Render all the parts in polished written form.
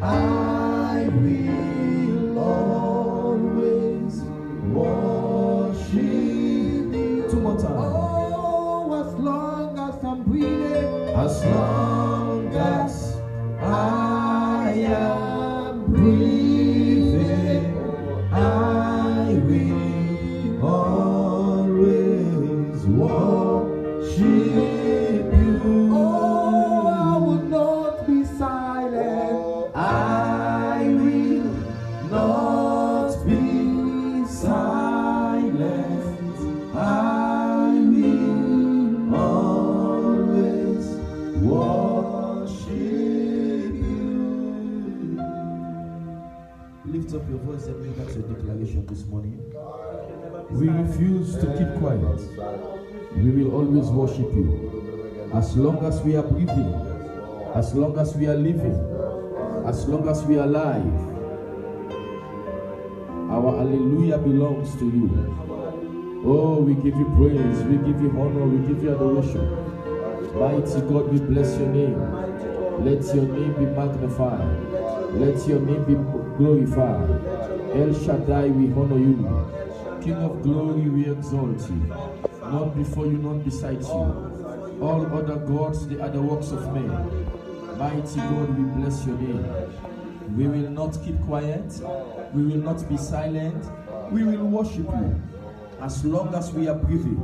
I will always worship you. Two more times. Oh, as long as I'm breathing, As long as I am breathing, I will always worship you. oh, I will not be silent. I will not be silent. I will always worship you. Lift up your voice and make that your declaration this morning. We refuse to keep quiet. We will always worship you. As long as we are breathing, as long as we are living, as long as we are alive, our hallelujah belongs to you. Oh, we give you praise, we give you honor, we give you adoration. Mighty God, we bless your name. Let your name be magnified. Let your name be glorified. El Shaddai, we honor you. King of glory, we exalt you. None before you, none beside you. All other gods, they are the works of men. Mighty God, we bless your name. We will not keep quiet. We will not be silent. We will worship you. As long as we are breathing,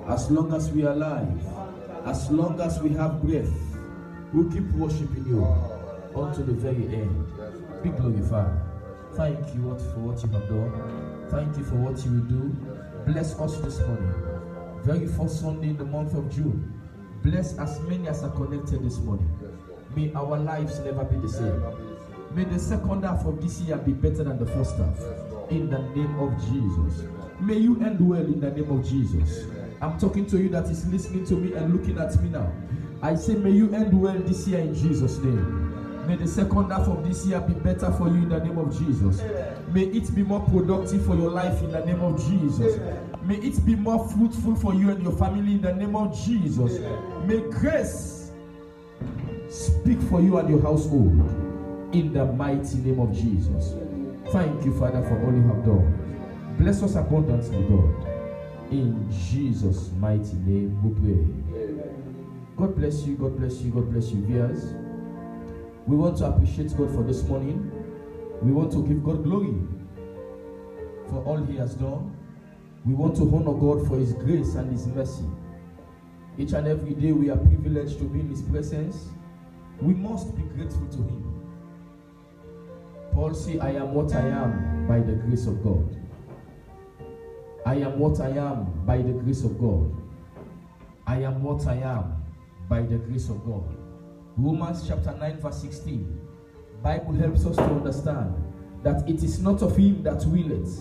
as long as we are alive, as long as we have breath, we'll keep worshiping you unto the very end. Be glorified. Thank you for what you have done. Thank you for what you will do. Bless us this morning. Very first Sunday in the month of June. Bless as many as are connected this morning. May our lives never be the same. May the second half of this year be better than the first half. In the name of Jesus. May you end well in the name of Jesus. I'm talking to you that is listening to me and looking at me now. I say may you end well this year in Jesus' name. May the second half of this year be better for you in the name of Jesus. May it be more productive for your life in the name of Jesus. May it be more fruitful for you and your family in the name of Jesus. May grace speak for you and your household in the mighty name of Jesus. Thank you, Father, for all you have done. Bless us abundantly, God. In Jesus' mighty name we pray. God bless you, God bless you, God bless you, viewers. We want to appreciate God for this morning. We want to give God glory for all He has done. We want to honor God for His grace and His mercy. Each and every day we are privileged to be in His presence. We must be grateful to Him. Paul said, I am what I am by the grace of God. I am what I am by the grace of God. I am what I am by the grace of God. Romans chapter 9 verse 16. Bible helps us to understand that it is not of him that willeth,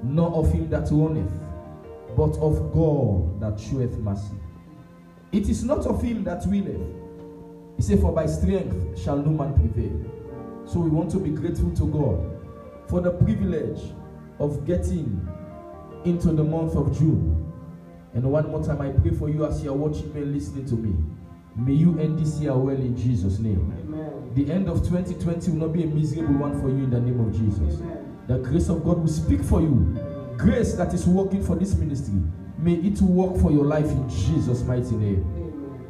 nor of him that runneth, but of God that showeth mercy. It is not of him that willeth. He said, for by strength shall no man prevail. So we want to be grateful to God for the privilege of getting into the month of June. And one more time, I pray for you as you are watching me and listening to me. May you end this year well in Jesus' name. Amen. The end of 2020 will not be a miserable one for you in the name of Jesus. Amen. The grace of God will speak for you. Grace that is working for this ministry, may it work for your life in Jesus' mighty name. Amen.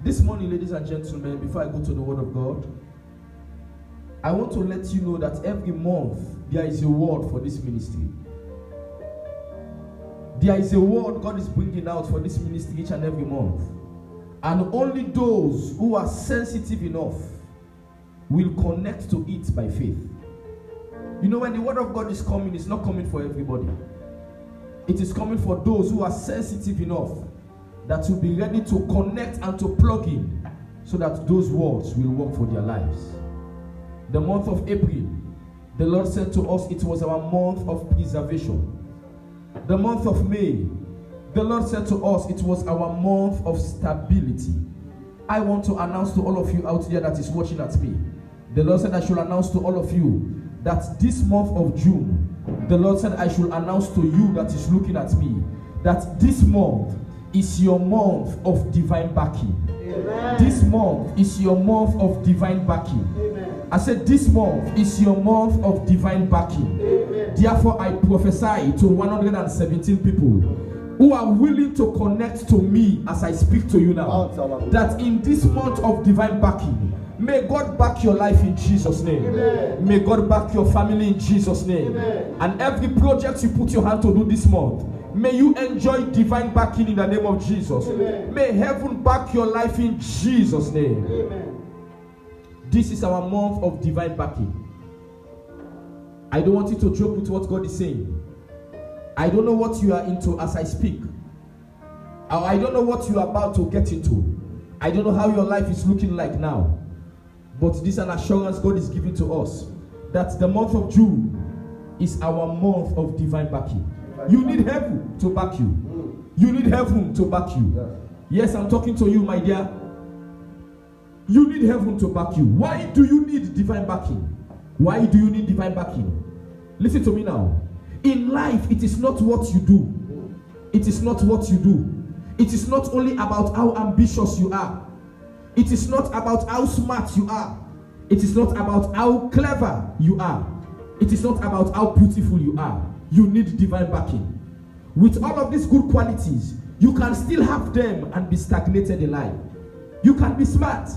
This morning, ladies and gentlemen, before I go to the Word of God, I want to let you know that every month there is a word for this ministry. There is a word God is bringing out for this ministry each and every month. And only those who are sensitive enough will connect to it by faith. You know, when the word of God is coming, it's not coming for everybody. It is coming for those who are sensitive enough that will be ready to connect and to plug in so that those words will work for their lives. The month of April, the Lord said to us it was our month of preservation. The month of May, the Lord said to us it was our month of stability. I want to announce to all of you out there that is watching at me. The Lord said I should announce to all of you that this month of June, the Lord said I should announce to you that is looking at me that this month is your month of divine backing. Amen. This month is your month of divine backing. Amen. I said this month is your month of divine backing. Amen. Therefore, I prophesy to 117 people who are willing to connect to me as I speak to you now, that in this month of divine backing, may God back your life in Jesus' name. Amen. May God back your family in Jesus' name. Amen. And every project you put your hand to do this month, may you enjoy divine backing in the name of Jesus. Amen. May heaven back your life in Jesus' name. Amen. This is our month of divine backing. I don't want you to joke with what God is saying. I don't know what you are into as I speak. I don't know what you are about to get into. I don't know how your life is looking like now. But this is an assurance God is giving to us that the month of June is our month of divine backing. You need heaven to back you. You need heaven to back you. Yes, I'm talking to you, my dear. You need heaven to back you. Why do you need divine backing? Why do you need divine backing? Listen to me now. In life, it is not what you do. It is not what you do. It is not only about how ambitious you are. It is not about how smart you are. It is not about how clever you are. It is not about how beautiful you are. You need divine backing. With all of these good qualities, you can still have them and be stagnated in life. You can be smart.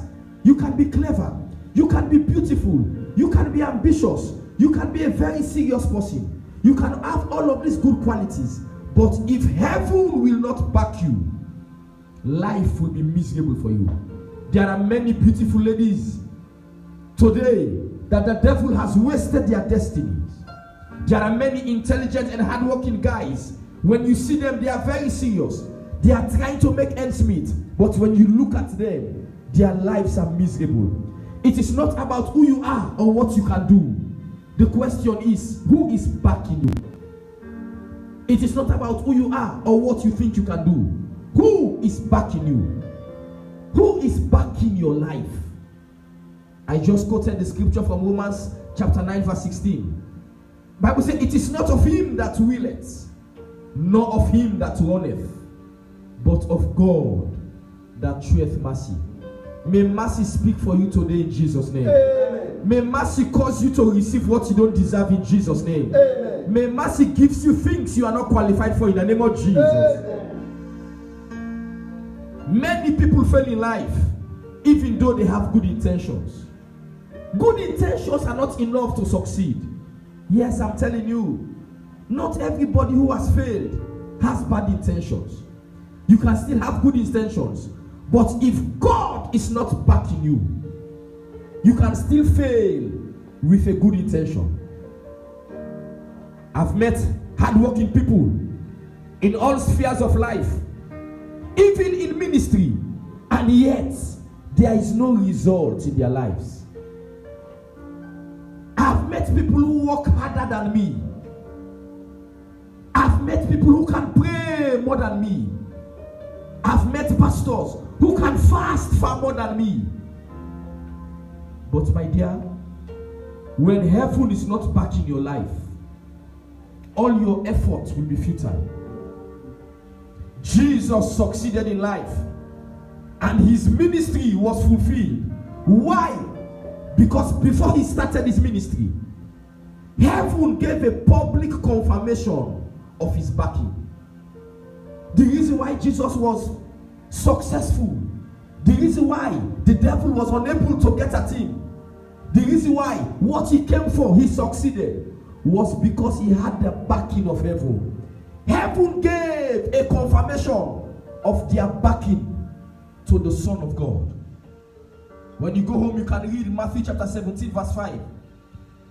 You can be clever. You can be beautiful. You can be ambitious. You can be a very serious person. You can have all of these good qualities. But if heaven will not back you, life will be miserable for you. There are many beautiful ladies today that the devil has wasted their destinies. There are many intelligent and hardworking guys. When you see them, they are very serious. They are trying to make ends meet. But when you look at them, their lives are miserable. It is not about who you are or what you can do. The question is, who is backing you? It is not about who you are or what you think you can do. Who is backing you? Who is backing your life? I just quoted the scripture from Romans chapter 9 verse 16. Bible says, it is not of him that willeth, nor of him that runneth, but of God that sheweth mercy. May mercy speak for you today in Jesus' name. Amen. May mercy cause you to receive what you don't deserve in Jesus' name. Amen. May mercy gives you things you are not qualified for in the name of Jesus. Amen. Many people fail in life even though they have good intentions. Good intentions are not enough to succeed. Yes, I'm telling you, not everybody who has failed has bad intentions. You can still have good intentions, but if God is not backing you, you can still fail with a good intention. I've met hardworking people in all spheres of life, even in ministry, and yet there is no result in their lives. I've met people who work harder than me. I've met people who can pray more than me. I've met pastors who can fast far more than me. But my dear, when heaven is not backing your life, all your efforts will be futile. Jesus succeeded in life, and his ministry was fulfilled. Why? Because before he started his ministry, heaven gave a public confirmation of his backing. The reason why Jesus was successful, the reason why the devil was unable to get at him, the reason why what he came for, he succeeded, was because he had the backing of heaven. Heaven gave a confirmation of their backing to the Son of God. When you go home, you can read Matthew chapter 17 verse 5.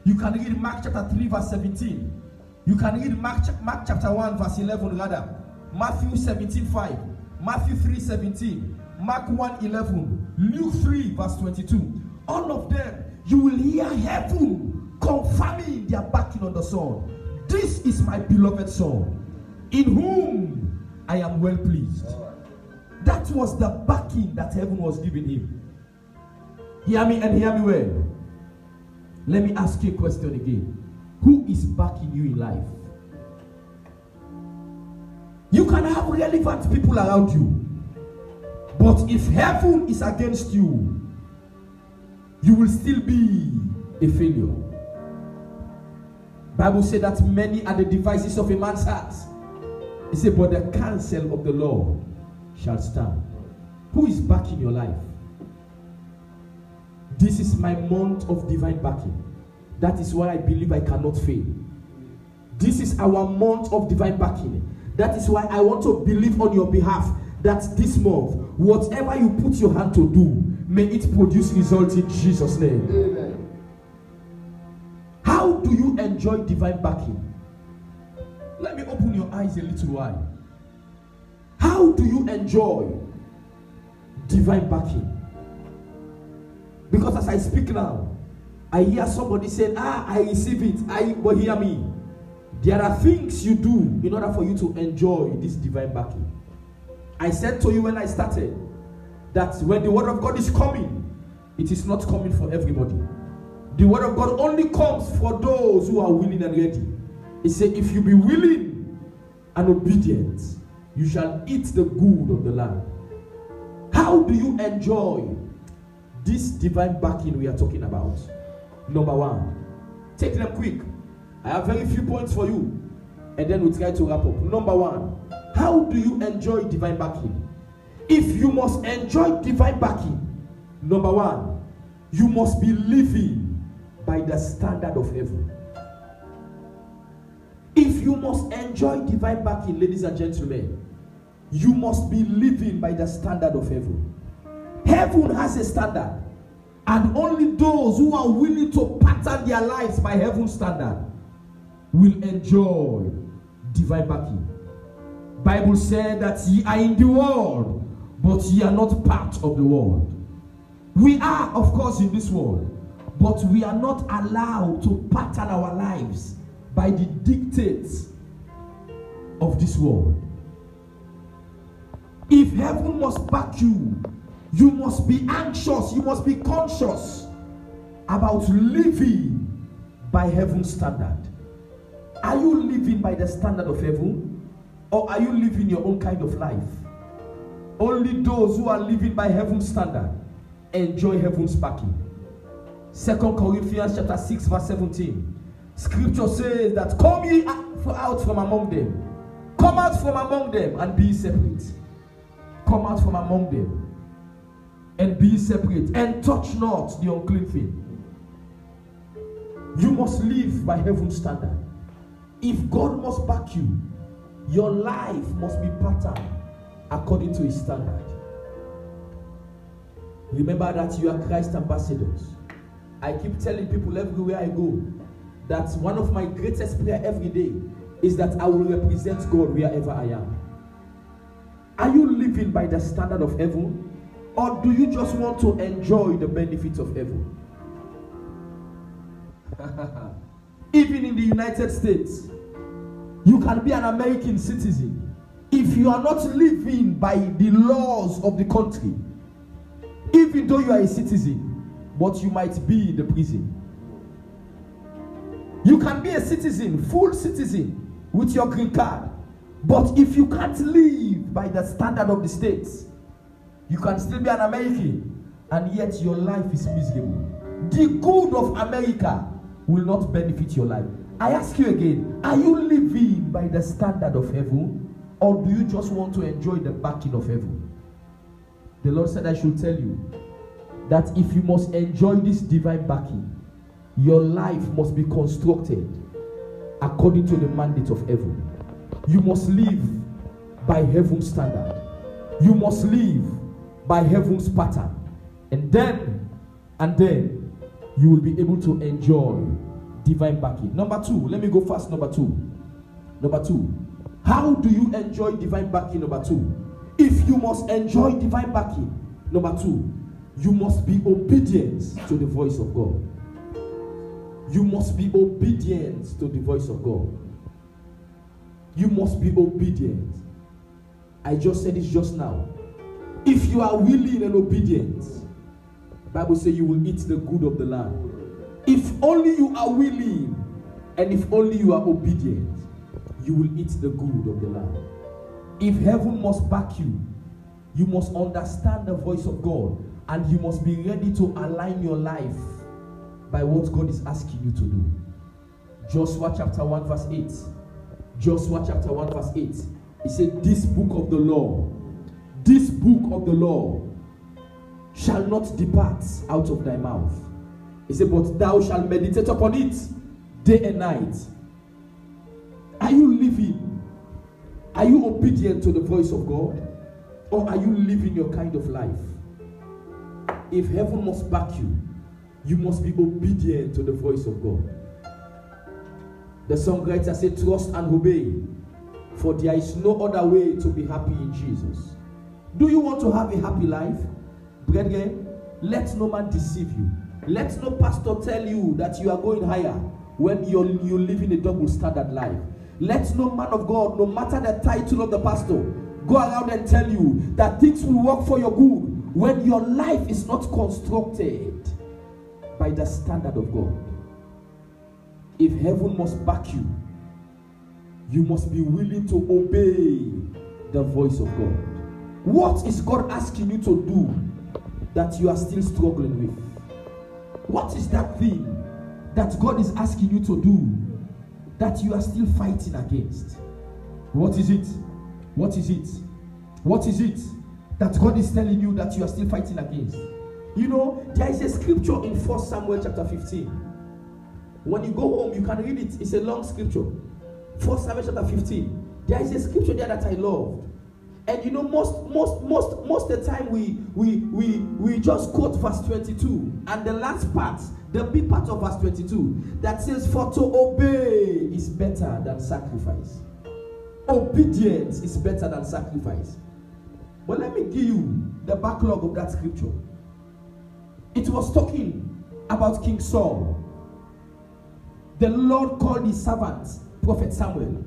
You can read Mark chapter 3 verse 17. You can read Mark chapter 1 verse 11 rather. Matthew 17 5. Matthew 3 17. Mark 1 11. Luke 3 verse 22. All of them, you will hear heaven confirming their backing on the Son. This is my beloved Son, in whom I am well pleased. That was the backing that heaven was giving him. Hear me and hear me well. Let me ask you a question again. Who is backing you in life? You can have relevant people around you, but if heaven is against you, you will still be a failure. Bible said that many are the devices of a man's heart. It said, but the counsel of the Lord shall stand. Who is backing your life? This is my month of divine backing. That is why I believe I cannot fail. This is our month of divine backing. That is why I want to believe on your behalf that this month, whatever you put your hand to do, may it produce results in Jesus' name. Amen. How do you enjoy divine backing? Let me open your eyes a little wide. How do you enjoy divine backing? Because as I speak now, I hear somebody saying, I receive it. But hear me. There are things you do in order for you to enjoy this divine backing. I said to you when I started that when the word of God is coming, it is not coming for everybody. The word of God only comes for those who are willing and ready. It said, if you be willing and obedient, you shall eat the good of the land. How do you enjoy this divine backing we are talking about? Number one, take them quick. I have very few points for you, and then we'll try to wrap up. Number one, how do you enjoy divine backing? If you must enjoy divine backing, number one, you must be living by the standard of heaven. If you must enjoy divine backing, ladies and gentlemen, you must be living by the standard of heaven. Heaven has a standard, and only those who are willing to pattern their lives by heaven's standard will enjoy divine backing. Bible said that ye are in the world, but ye are not part of the world. We are, of course, in this world, but we are not allowed to pattern our lives by the dictates of this world. If heaven must back you, you must be anxious, you must be conscious about living by heaven's standard. Are you living by the standard of heaven, or are you living your own kind of life? Only those who are living by heaven's standard enjoy heaven's backing. 2 Corinthians chapter 6 verse 17. Scripture says that come ye out from among them. Come out from among them and be separate. Come out from among them and be separate, and touch not the unclean thing. You must live by heaven's standard. If God must back you, your life must be patterned according to his standard. Remember that you are Christ ambassadors. I keep telling people everywhere I go that one of my greatest prayer every day is that I will represent God wherever I am. Are you living by the standard of heaven, or do you just want to enjoy the benefits of heaven? Even in the United States, you can be an American citizen. If you are not living by the laws of the country, even though you are a citizen, but you might be in the prison. You can be a citizen, full citizen, with your green card, but if you can't live by the standard of the states, you can still be an American, and yet your life is miserable. The good of America will not benefit your life. I ask you again, are you living by the standard of heaven, or do you just want to enjoy the backing of heaven? The Lord said I should tell you that if you must enjoy this divine backing, your life must be constructed according to the mandate of heaven. You must live by heaven's standard. You must live by heaven's pattern. And then you will be able to enjoy divine backing. Number two, let me go fast. Number two, how do you enjoy divine backing? Number two, if you must enjoy divine backing, number two, you must be obedient to the voice of God. You must be obedient to the voice of God. You must be obedient. I just said this just now. If you are willing and obedient, the Bible says you will eat the good of the land. If only you are willing and if only you are obedient, you will eat the good of the land. If heaven must back you, you must understand the voice of God, and you must be ready to align your life by what God is asking you to do. Joshua chapter 1 verse 8. Joshua chapter 1 verse 8. He said, this book of the law shall not depart out of thy mouth. He said, but thou shalt meditate upon it day and night. Are you living? Are you obedient to the voice of God? Or are you living your kind of life? If heaven must back you, you must be obedient to the voice of God. The songwriter said, trust and obey, for there is no other way to be happy in Jesus. Do you want to have a happy life? Brethren, let no man deceive you. Let no pastor tell you that you are going higher when you're living a double standard life. Let no man of God, no matter the title of the pastor, go around and tell you that things will work for your good when your life is not constructed by the standard of God. If heaven must back you, you must be willing to obey the voice of God. What is God asking you to do that you are still struggling with? What is that thing that God is asking you to do that you are still fighting against? What is it? What is it? What is it that God is telling you that you are still fighting against? You know, there is a scripture in 1 Samuel chapter 15. When you go home, you can read it. It's a long scripture. 1 Samuel chapter 15. There is a scripture there that I love. And you know, most the time we just quote verse 22. And the last part, the B part of verse 22, that says, for to obey is better than sacrifice. Obedience is better than sacrifice. But let me give you the backlog of that scripture. It was talking about King Saul. The Lord called his servant, Prophet Samuel.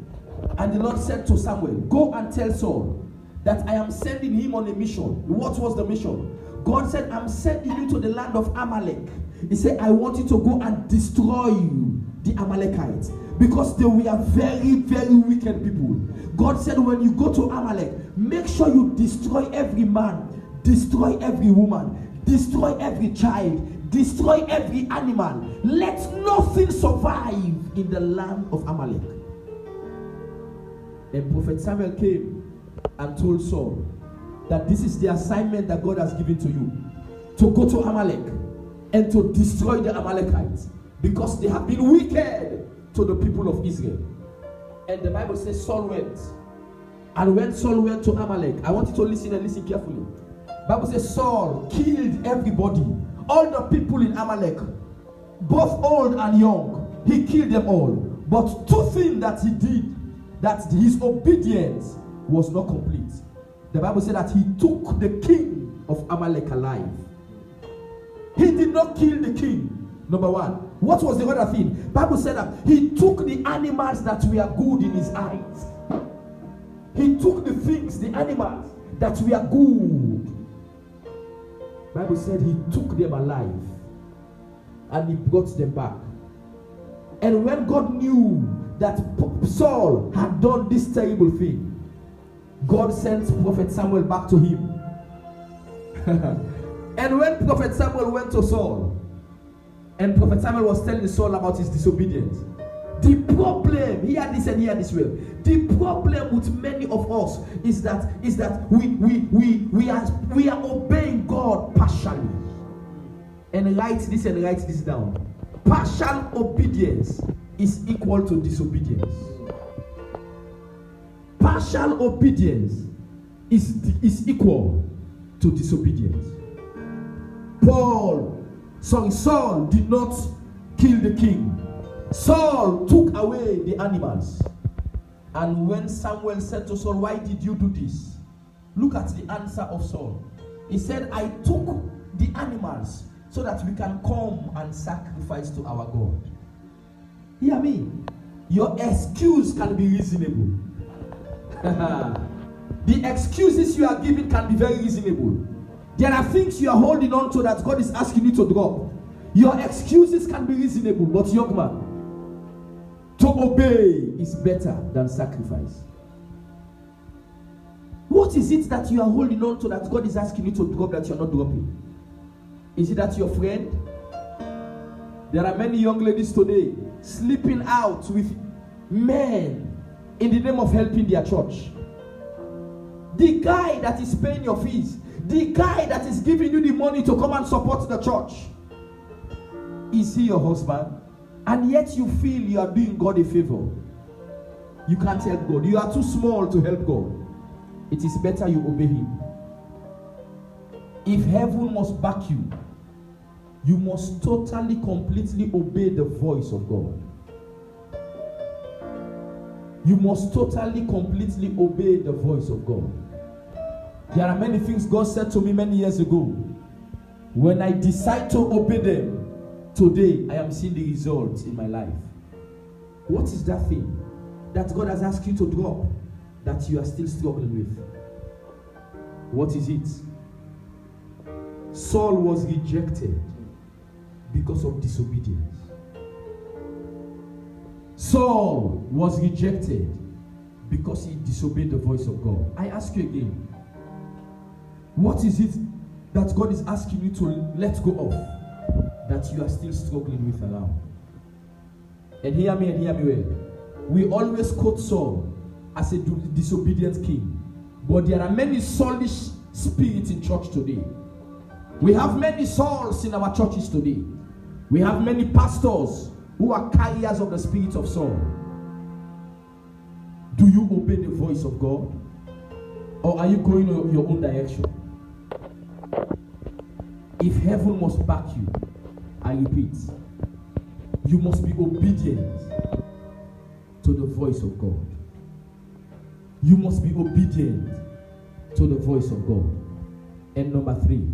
And the Lord said to Samuel, go and tell Saul that I am sending him on a mission. What was the mission? God said, I'm sending you to the land of Amalek. He said, I want you to go and destroy the Amalekites, because they were very, very wicked people. God said, when you go to Amalek, make sure you destroy every man, destroy every woman, destroy every child, destroy every animal. Let nothing survive in the land of Amalek. And Prophet Samuel came and told Saul that this is the assignment that God has given to you, to go to Amalek and to destroy the Amalekites, because they have been wicked to the people of Israel. And the Bible says Saul went. And when Saul went to Amalek, I want you to listen and listen carefully. The Bible says Saul killed everybody, all the people in Amalek, both old and young. He killed them all. But two things that he did, that his obedience was not complete. The Bible said that he took the king of Amalek alive. He did not kill the king. Number one. What was the other thing? The Bible said that he took the animals that were good in his eyes. He took the things, the animals that were good. The Bible said he took them alive and he brought them back. And when God knew that Saul had done this terrible thing, God sent Prophet Samuel back to him. And when Prophet Samuel went to Saul, and Prophet Samuel was telling Saul about his disobedience, the problem, hear this and hear this well. The problem with many of us is that we are obeying God partially. And write this down. Partial obedience is equal to disobedience. Partial obedience is equal to disobedience. Saul did not kill the king. Saul took away the animals. And when Samuel said to Saul, why did you do this? Look at the answer of Saul. He said, I took the animals so that we can come and sacrifice to our God. Hear me. Your excuse can be reasonable. The excuses you are giving can be very reasonable. There are things you are holding on to that God is asking you to drop. Your excuses can be reasonable, but young man, to obey is better than sacrifice. What is it that you are holding on to that God is asking you to drop that you are not dropping? Is it that your friend? There are many young ladies today sleeping out with men in the name of helping their church. The guy that is paying your fees, the guy that is giving you the money to come and support the church, is he your husband? And yet you feel you are doing God a favor. You can't help God. You are too small to help God. It is better you obey him. If heaven must back you, you must totally, completely obey the voice of God. You must totally, completely obey the voice of God. There are many things God said to me many years ago. When I decide to obey them, today I am seeing the results in my life. What is that thing that God has asked you to drop that you are still struggling with? What is it? Saul was rejected because of disobedience. Saul was rejected because he disobeyed the voice of God. I ask you again, what is it that God is asking you to let go of that you are still struggling with now? And hear me well. We always quote Saul as a disobedient king, but there are many Saulish spirits in church today. We have many Sauls in our churches today. We have many pastors who are carriers of the spirit of Saul. Do you obey the voice of God? Or are you going your own direction? If heaven must back you, I repeat, you must be obedient to the voice of God. You must be obedient to the voice of God. And number three,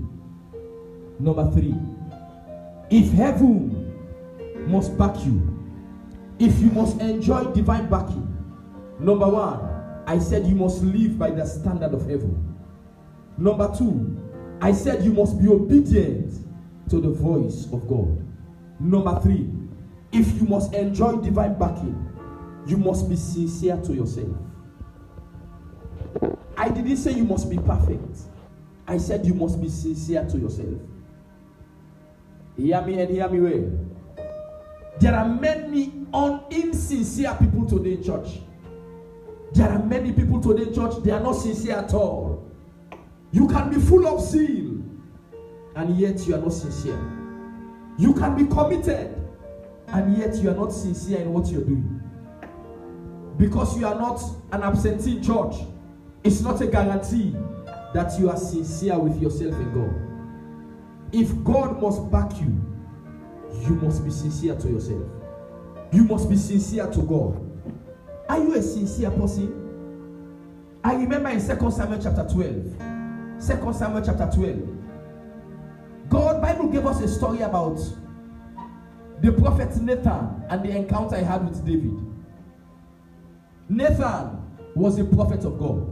if heaven must back you, if you must enjoy divine backing, number one, I said you must live by the standard of heaven. Number two, I said you must be obedient to the voice of God. Number three, if you must enjoy divine backing, you must be sincere to yourself. I didn't say you must be perfect. I said you must be sincere to yourself. Hear me and hear me well. There are many insincere people today in church. There are many people today in church, they are not sincere at all. You can be full of zeal, and yet you are not sincere. You can be committed, and yet you are not sincere in what you're doing. Because you are not an absentee in church, it's not a guarantee that you are sincere with yourself and God. If God must back you, you must be sincere to yourself. You must be sincere to God. Are you a sincere person? I remember in 2 Samuel chapter 12. 2 Samuel chapter 12. Bible gave us a story about the prophet Nathan and the encounter he had with David. Nathan was a prophet of God.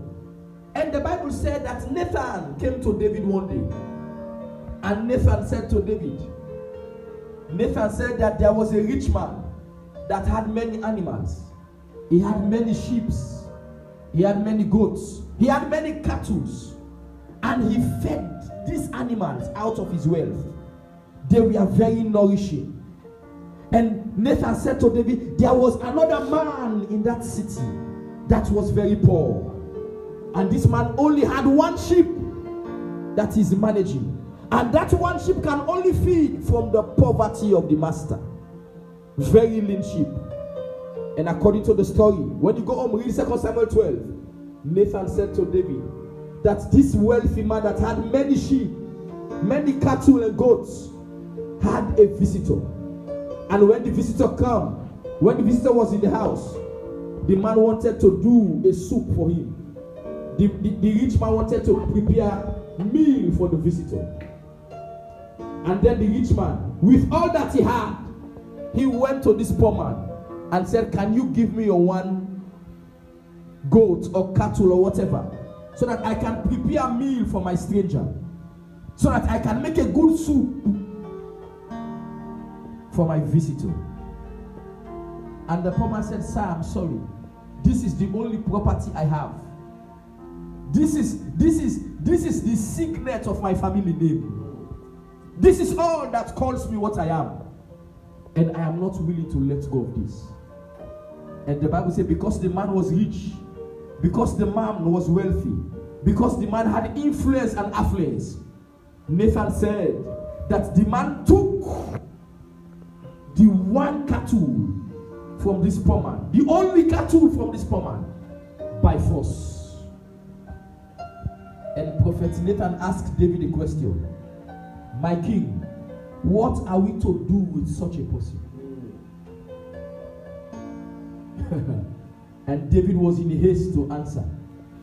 And the Bible said that Nathan came to David one day. And Nathan said to David, Nathan said that there was a rich man that had many animals. He had many sheep. He had many goats. He had many cattle. And he fed these animals out of his wealth. They were very nourishing. And Nathan said to David, there was another man in that city that was very poor. And this man only had one sheep that he's managing. And that one sheep can only feed from the poverty of the master. Very lean sheep. And according to the story, when you go home, read 2 Samuel 12, Nathan said to David that this wealthy man that had many sheep, many cattle and goats, had a visitor. And when the visitor came, when the visitor was in the house, the man wanted to do a soup for him. The rich man wanted to prepare a meal for the visitor. And then the rich man, with all that he had, he went to this poor man and said, can you give me your one goat or cattle or whatever, so that I can prepare a meal for my stranger, so that I can make a good soup for my visitor. And the poor man said, sir, I'm sorry. This is the only property I have. This is the signet of my family name. This is all that calls me what I am. and I am not willing to let go of this. And the Bible says, because the man was rich, because the man was wealthy, because the man had influence and affluence, Nathan said that the man took the one cattle from this poor man, the only cattle from this poor man, by force. And Prophet Nathan asked David a question: my king, what are we to do with such a person? And David was in haste to answer.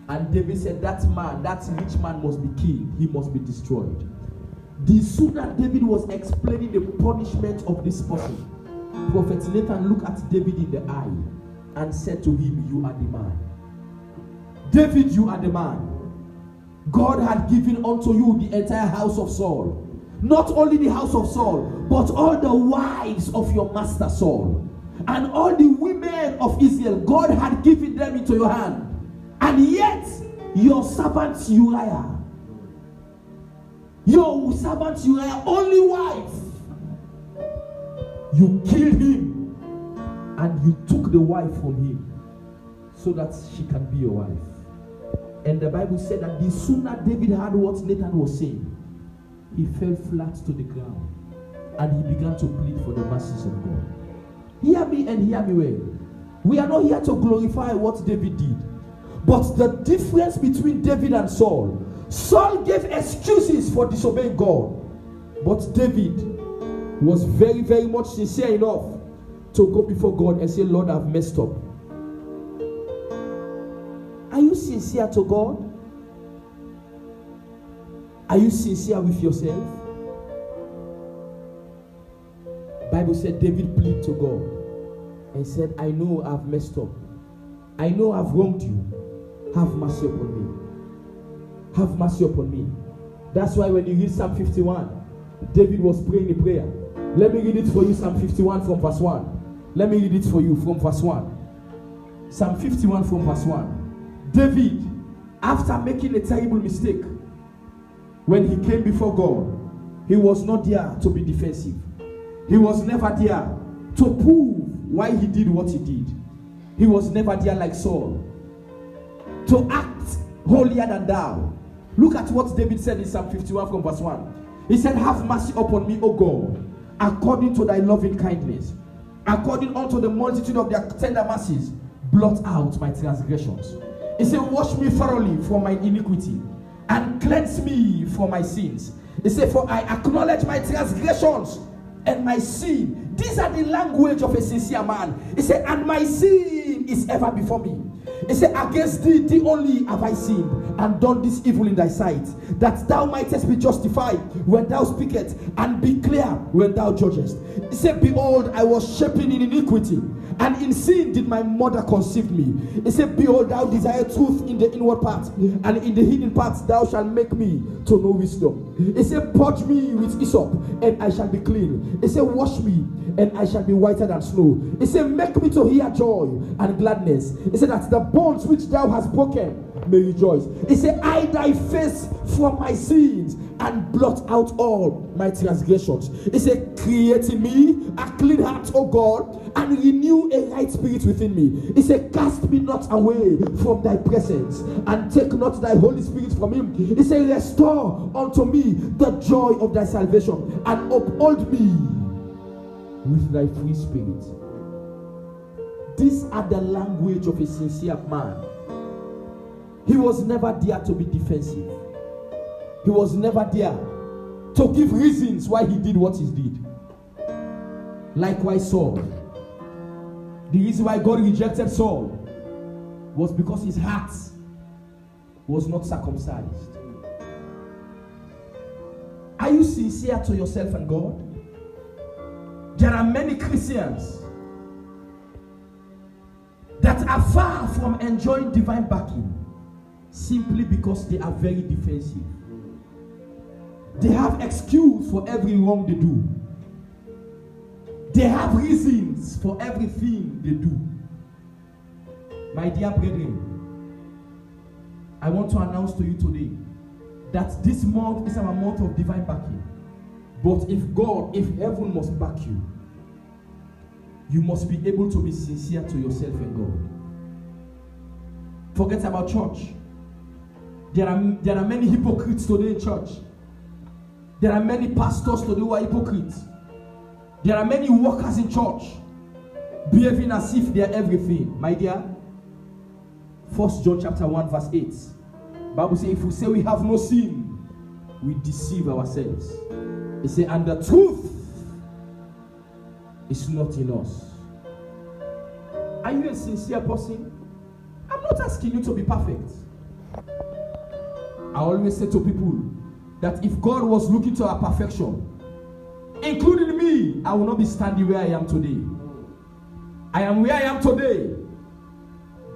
And David said, that man, that rich man must be killed. He must be destroyed. The sooner David was explaining the punishment of this person, Prophet Nathan looked at David in the eye and said to him, you are the man. David, you are the man. God had given unto you the entire house of Saul. Not only the house of Saul, but all the wives of your master Saul. And all the women of Israel, God had given them into your hand. And yet, your servant Uriah, only wife, you killed him and you took the wife from him so that she can be your wife. And the Bible said that the sooner David heard what Nathan was saying, he fell flat to the ground and he began to plead for the mercies of God. Hear me and hear me well. We are not here to glorify what David did. But the difference between David and Saul, Saul gave excuses for disobeying God. But David was very, very much sincere enough to go before God and say, Lord, I've messed up. Are you sincere to God? Are you sincere with yourself? Bible said David pleaded to God and said, I know I've messed up. I know I've wronged you. Have mercy upon me. Have mercy upon me. That's why when you read Psalm 51, David was praying a prayer. Let me read it for you, Psalm 51 from verse 1. Let me read it for you from verse 1. Psalm 51 from verse 1. David, after making a terrible mistake, when he came before God, he was not there to be defensive. He was never there to prove why he did what he did. He was never there like Saul, to act holier than thou. Look at what David said in Psalm 51 from verse 1. He said, have mercy upon me, O God, according to thy loving kindness, according unto the multitude of their tender mercies, blot out my transgressions. He said, wash me thoroughly from my iniquity and cleanse me from my sins. He said, for I acknowledge my transgressions and my sin. These are the language of a sincere man. He said, and my sin is ever before me. He said, against thee only have I sinned and done this evil in thy sight, that thou mightest be justified when thou speakest, and be clear when thou judgest. He said, behold, I was shapen in iniquity, and in sin did my mother conceive me. He said, behold, thou desire truth in the inward part, and in the hidden parts thou shalt make me to know wisdom. He said, purge me with hyssop, and I shall be clean. He said, wash me, and I shall be whiter than snow. He said, make me to hear joy and gladness. He said, that the bones which thou hast broken may rejoice. He said, hide thy face from my sins and blot out all my transgressions. He said, create in me a clean heart, O God, and renew a right spirit within me. He said, cast me not away from thy presence, and take not thy Holy Spirit from him. He said, restore unto me the joy of thy salvation, and uphold me with thy free spirit. These are the language of a sincere man. He was never there to be defensive. He was never there to give reasons why he did what he did. Likewise Saul. The reason why God rejected Saul was because his heart was not circumcised. Are you sincere to yourself and God? There are many Christians that are far from enjoying divine backing simply because they are very defensive. They have excuse for every wrong they do. They have reasons for everything they do. My dear brethren, I want to announce to you today that this month is our month of divine backing. But if heaven must back you, you must be able to be sincere to yourself and God. Forget about church. There are many hypocrites today in church. There are many pastors today who are hypocrites. There are many workers in church behaving as if they are everything. My dear, 1 John chapter 1 verse 8. Bible says, if we say we have no sin, we deceive ourselves. It says, and the truth is not in us. Are you a sincere person? I'm not asking you to be perfect. I always say to people that if God was looking to our perfection, including me, I will not be standing where I am today. I am where I am today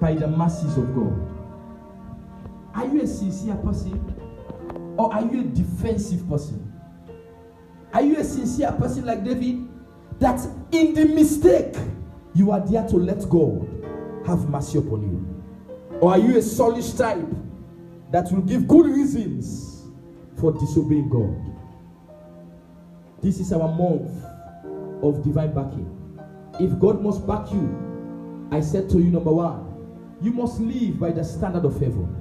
by the mercies of God. Are you a sincere person? Or are you a defensive person? Are you a sincere person like David? That in the mistake, you are there to let God have mercy upon you? Or are you a soulish type that will give good reasons for disobeying God? This is our month of divine backing. If God must back you, I said to you, number one, you must live by the standard of heaven.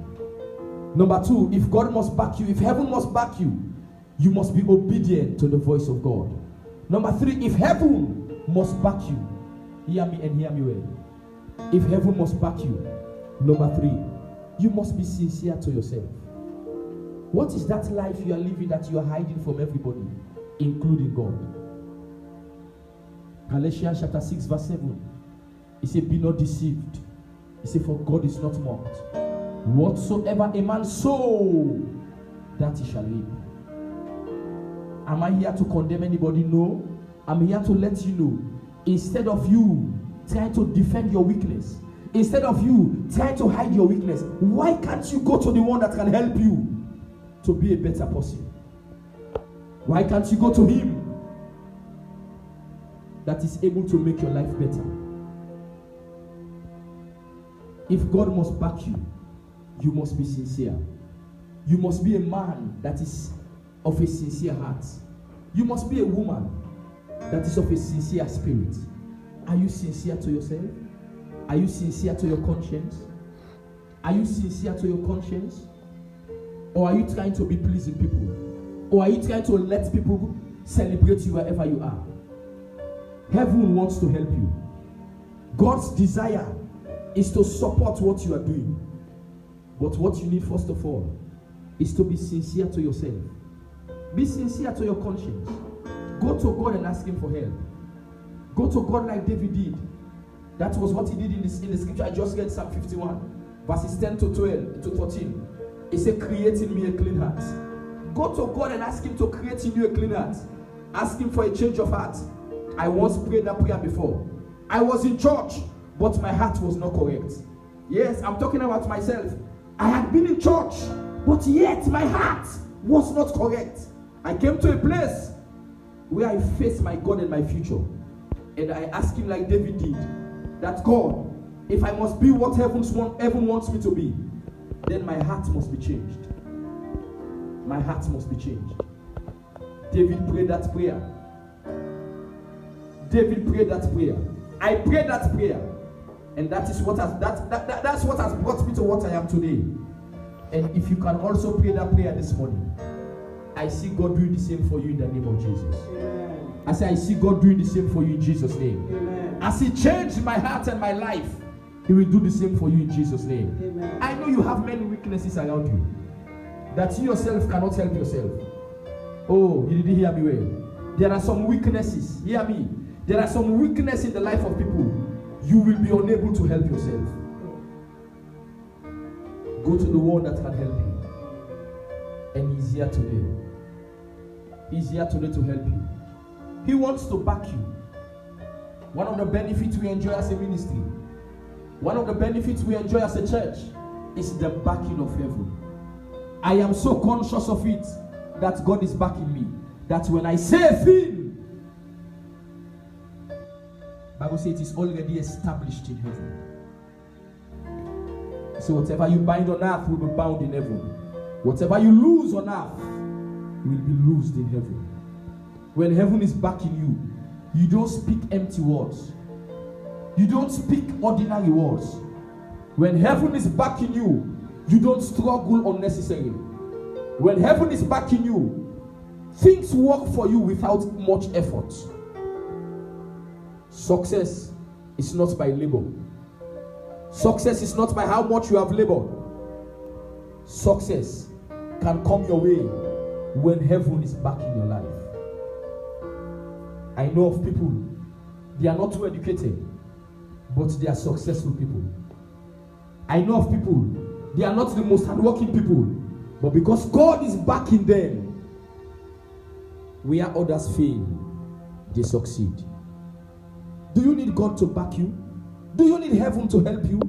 Number two, if God must back you, if heaven must back you, you must be obedient to the voice of God. Number three, if heaven must back you, hear me and hear me well. If heaven must back you, number three, you must be sincere to yourself. What is that life you are living that you are hiding from everybody, including God? Galatians chapter 6 verse 7. He said, be not deceived. He said, for God is not mocked. Whatsoever a man sow, that he shall reap. Am I here to condemn anybody? No. I'm here to let you know, instead of you trying to defend your weakness, instead of you trying to hide your weakness, why can't you go to the one that can help you to be a better person? Why can't you go to him that is able to make your life better? If God must back you, you must be sincere. You must be a man that is of a sincere heart. You must be a woman that is of a sincere spirit. Are you sincere to yourself? Are you sincere to your conscience? Are you sincere to your conscience? Or are you trying to be pleasing people? Or are you trying to let people celebrate you wherever you are? Heaven wants to help you. God's desire is to support what you are doing. But what you need first of all is to be sincere to yourself. Be sincere to your conscience. Go to God and ask him for help. Go to God like David did. That was what he did in the scripture. I just read Psalm 51, verses 10 to 12 to 13. He said, create in me a clean heart. Go to God and ask him to create in you a clean heart. Ask him for a change of heart. I once prayed that prayer before. I was in church, but my heart was not correct. Yes, I'm talking about myself. I had been in church, but yet my heart was not correct. I came to a place where I faced my God and my future. And I asked him like David did, that God, if I must be what heaven wants me to be, then my heart must be changed. My heart must be changed. David prayed that prayer. David prayed that prayer. I prayed that prayer. And that is what has that's what has brought me to what I am today. And if you can also pray that prayer this morning, I see God doing the same for you in the name of Jesus. Amen. I say I see God doing the same for you in Jesus' name. Amen. As he changed my heart and my life, he will do the same for you in Jesus' name. Amen. I know you have many weaknesses around you that you yourself cannot help yourself. Oh, you didn't hear me well. There are some weaknesses. Hear me. There are some weaknesses in the life of people. You will be unable to help yourself. Go to the one that can help you. And he's here today. He's here today to help you. He wants to back you. One of the benefits we enjoy as a ministry, one of the benefits we enjoy as a church, is the backing of heaven. I am so conscious of it that God is backing me, that when I say a thing, Bible says it is already established in heaven. So whatever you bind on earth will be bound in heaven. Whatever you lose on earth will be loosed in heaven. When heaven is backing you, you don't speak empty words. you don't speak ordinary words. When heaven is backing you, you don't struggle unnecessarily. When heaven is backing you, things work for you without much effort. Success is not by labor. Success is not by how much you have labored. Success can come your way when heaven is backing your life. I know of people, they are not too educated, but they are successful people. I know of people, they are not the most hardworking people, but because God is backing them, where others fail, they succeed. Do you need God to back you? Do you need heaven to help you?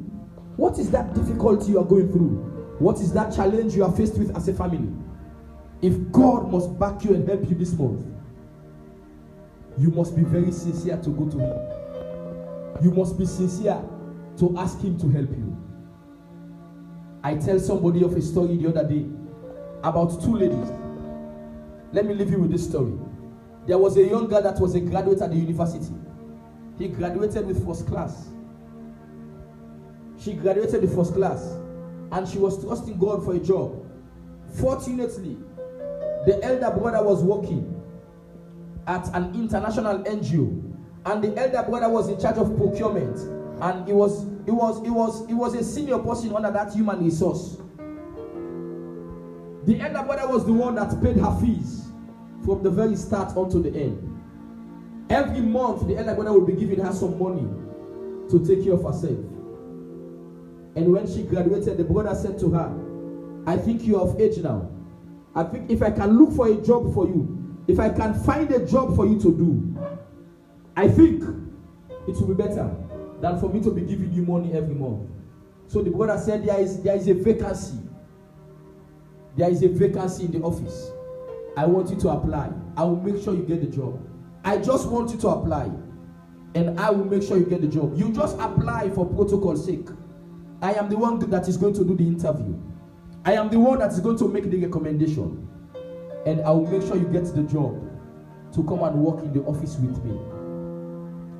What is that difficulty you are going through? What is that challenge you are faced with as a family? If God must back you and help you this month, you must be very sincere to go to Him. You must be sincere to ask Him to help you. I tell somebody of a story the other day about two ladies. Let me leave you with this story. There was a young girl that was a graduate at the university. He graduated with first class. She graduated with first class, and she was trusting God for a job. Fortunately, the elder brother was working at an international NGO, and the elder brother was in charge of procurement, and he was a senior person under that human resource. The elder brother was the one that paid her fees from the very start until the end. Every month, the elder brother would be giving her some money to take care of herself. And when she graduated, the brother said to her, I think you are of age now. I think if I can look for a job for you, if I can find a job for you to do, I think it will be better than for me to be giving you money every month. So the brother said, there is a vacancy. There is a vacancy in the office. I want you to apply. I will make sure you get the job. I just want you to apply, and I will make sure you get the job. You just apply for protocol's sake. I am the one that is going to do the interview. I am the one that is going to make the recommendation, and I will make sure you get the job to come and work in the office with me.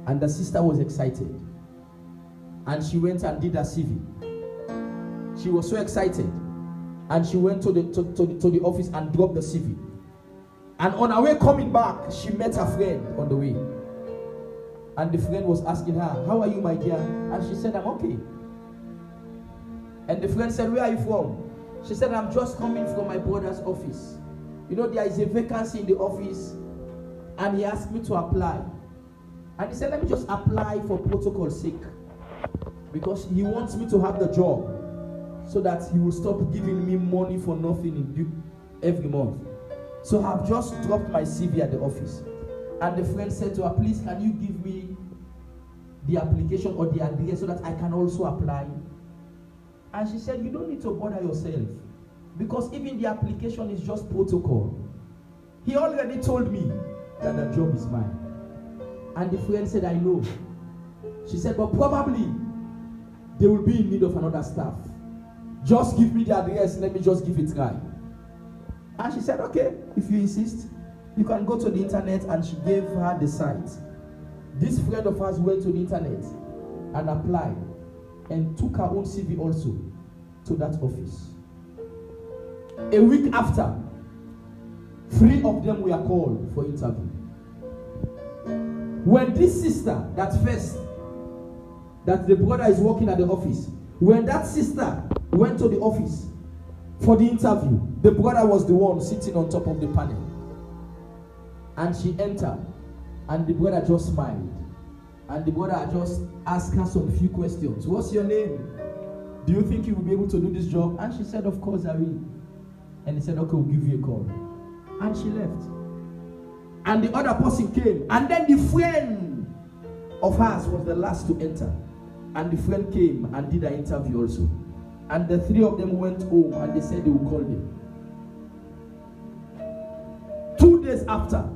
And the sister was excited, and she went and did her CV. She was so excited, and she went to the office and dropped the CV. And on her way coming back, she met her friend on the way. And the friend was asking her, how are you, my dear? And she said, I'm okay. And the friend said, where are you from? She said, I'm just coming from my brother's office. You know, there is a vacancy in the office, and he asked me to apply. And he said, let me just apply for protocol's sake, because he wants me to have the job so that he will stop giving me money for nothing every month. So I've just dropped my CV at the office. And the friend said to her, please, can you give me the application or the address so that I can also apply? And she said, you don't need to bother yourself, because even the application is just protocol. He already told me that the job is mine. And the friend said, I know. She said, but probably they will be in need of another staff. Just give me the address, let me just give it a try. And she said, okay, if you insist, you can go to the internet. And she gave her the site. This friend of ours went to the internet and applied, and took her own CV also to that office. A week after, 3 of them were called for interview. When this sister, that the brother is working at the office, when that sister went to the office for the interview, the brother was the one sitting on top of the panel. And she entered, and the brother just smiled. And the brother just asked her some few questions. What's your name? Do you think you will be able to do this job? And she said, of course I will. And he said, okay, we'll give you a call. And she left. And the other person came. And then the friend of hers was the last to enter. And the friend came and did an interview also. And the 3 of them went home, and they said they would call them. 2 days after,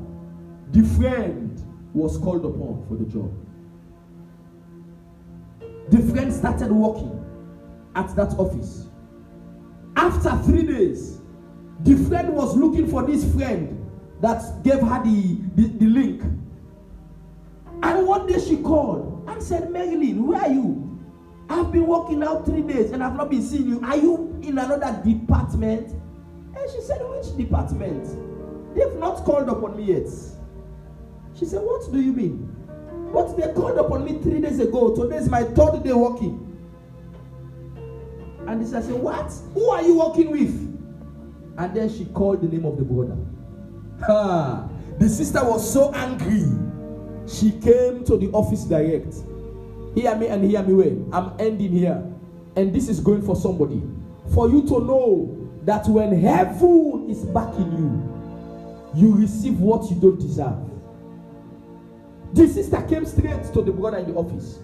the friend was called upon for the job. The friend started working at that office. After 3 days, the friend was looking for this friend that gave her the link. And one day she called, and man said, Marilyn, where are you? I've been working out 3 days and I've not been seeing you. Are you in another department? And she said, which department? They've not called upon me yet. She said, what do you mean? But they called upon me 3 days ago. Today is my 3rd day working. And this I said, what? Who are you working with? And then she called the name of the brother. The sister was so angry. She came to the office direct. Hear me and hear me well. I'm ending here. And this is going for somebody. For you to know that when heaven is backing you, you receive what you don't deserve. The sister came straight to the brother in the office.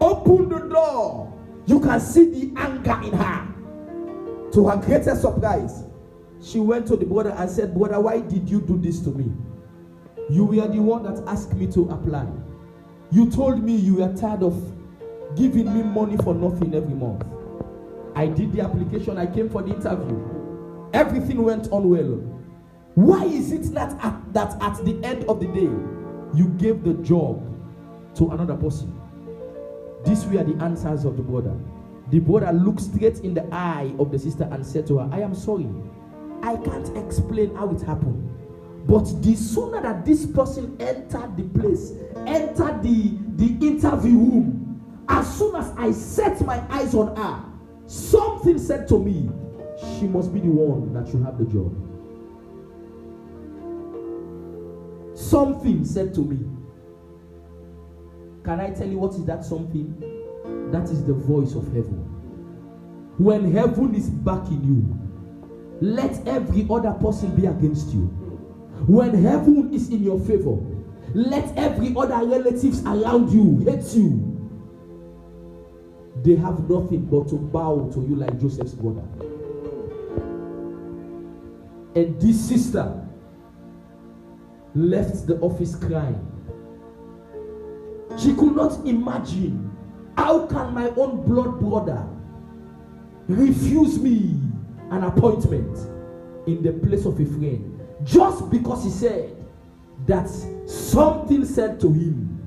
Open the door. You can see the anger in her. To her greatest surprise, she went to the brother and said, brother, why did you do this to me? You were the one that asked me to apply. You told me you were tired of giving me money for nothing every month. I did the application. I came for the interview. Everything went on well. Why is it that at the end of the day, you gave the job to another person? These were the answers of the brother. The brother looked straight in the eye of the sister and said to her, I am sorry. I can't explain how it happened. But the sooner that this person entered the place, entered the interview room, as soon as I set my eyes on her, something said to me, she must be the one that should have the job. Something said to me. Can I tell you what is that something? That is the voice of heaven. When heaven is backing you, let every other person be against you. When heaven is in your favor, let every other relatives around you hate you. They have nothing but to bow to you like Joseph's brother. And this sister left the office crying. She could not imagine, how can my own blood brother refuse me an appointment in the place of a friend just because he said that something said to him,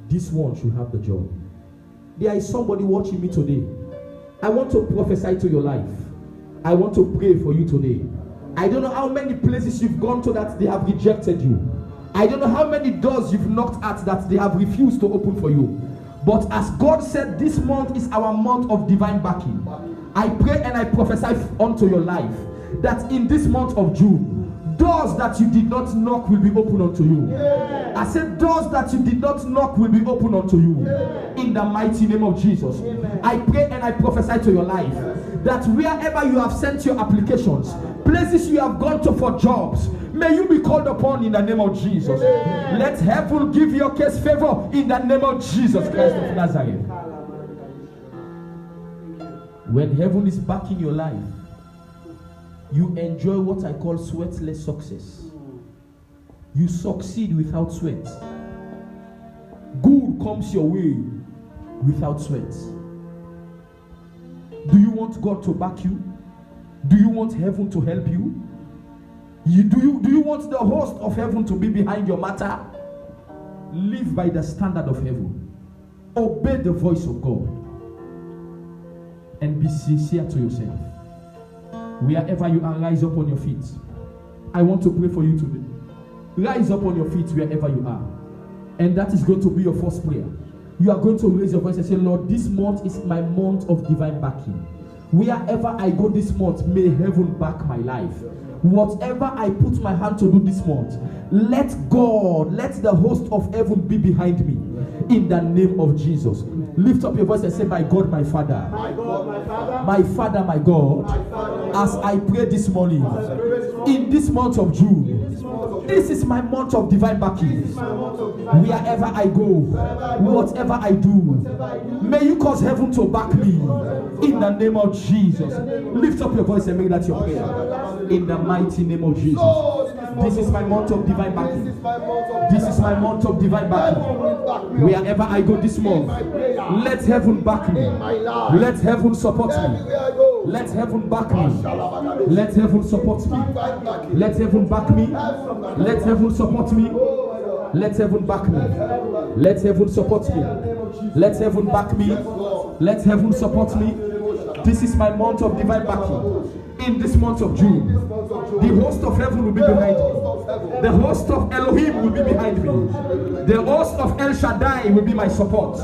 this one should have the job. There is somebody watching me today. I want to prophesy to your life. I want to pray for you today. I don't know how many places you've gone to that they have rejected you. I don't know how many doors you've knocked at that they have refused to open for you. But as God said, this month is our month of divine backing. I pray and I prophesy unto your life that in this month of June, doors that you did not knock will be open unto you. I said doors that you did not knock will be open unto you. In the mighty name of Jesus. I pray and I prophesy to your life that wherever you have sent your applications, places you have gone to for jobs, may you be called upon in the name of Jesus. Let heaven give your case favor in the name of Jesus Christ of Nazareth. When heaven is backing your life, you enjoy what I call sweatless success. You succeed without sweat. Good comes your way without sweat. Do you want God to back you? Do you want heaven to help you? Do you want the host of heaven to be behind your matter? Live by the standard of heaven. Obey the voice of God. And be sincere to yourself. Wherever you are, rise up on your feet. I want to pray for you today. Rise up on your feet wherever you are. And that is going to be your first prayer. You are going to raise your voice and say, Lord, this month is my month of divine backing. Wherever I go this month, may heaven back my life. Whatever I put my hand to do this month, let the host of heaven be behind me. In the name of Jesus. Lift up your voice and say, my God, my Father. My God, my Father. My Father, my God. My Father, As I pray this morning, in this month of June, this is my month of divine backing. Wherever I go, whatever I do, may you cause heaven to back me. In the name of Jesus. Lift up your voice and make that your prayer. In the mighty name of Jesus. This is my month of divine backing. This is my month of divine backing. Wherever I go this month, let heaven back me. Let heaven support me. Let heaven back me. Let heaven support me. Let heaven back me. Let heaven support me. Let heaven back me. Let heaven support me. Let heaven back me. Let heaven support me. This is my month of divine backing. In this month of June, the host of heaven will be behind me. The host of Elohim will be behind me. The host of El Shaddai will be my support.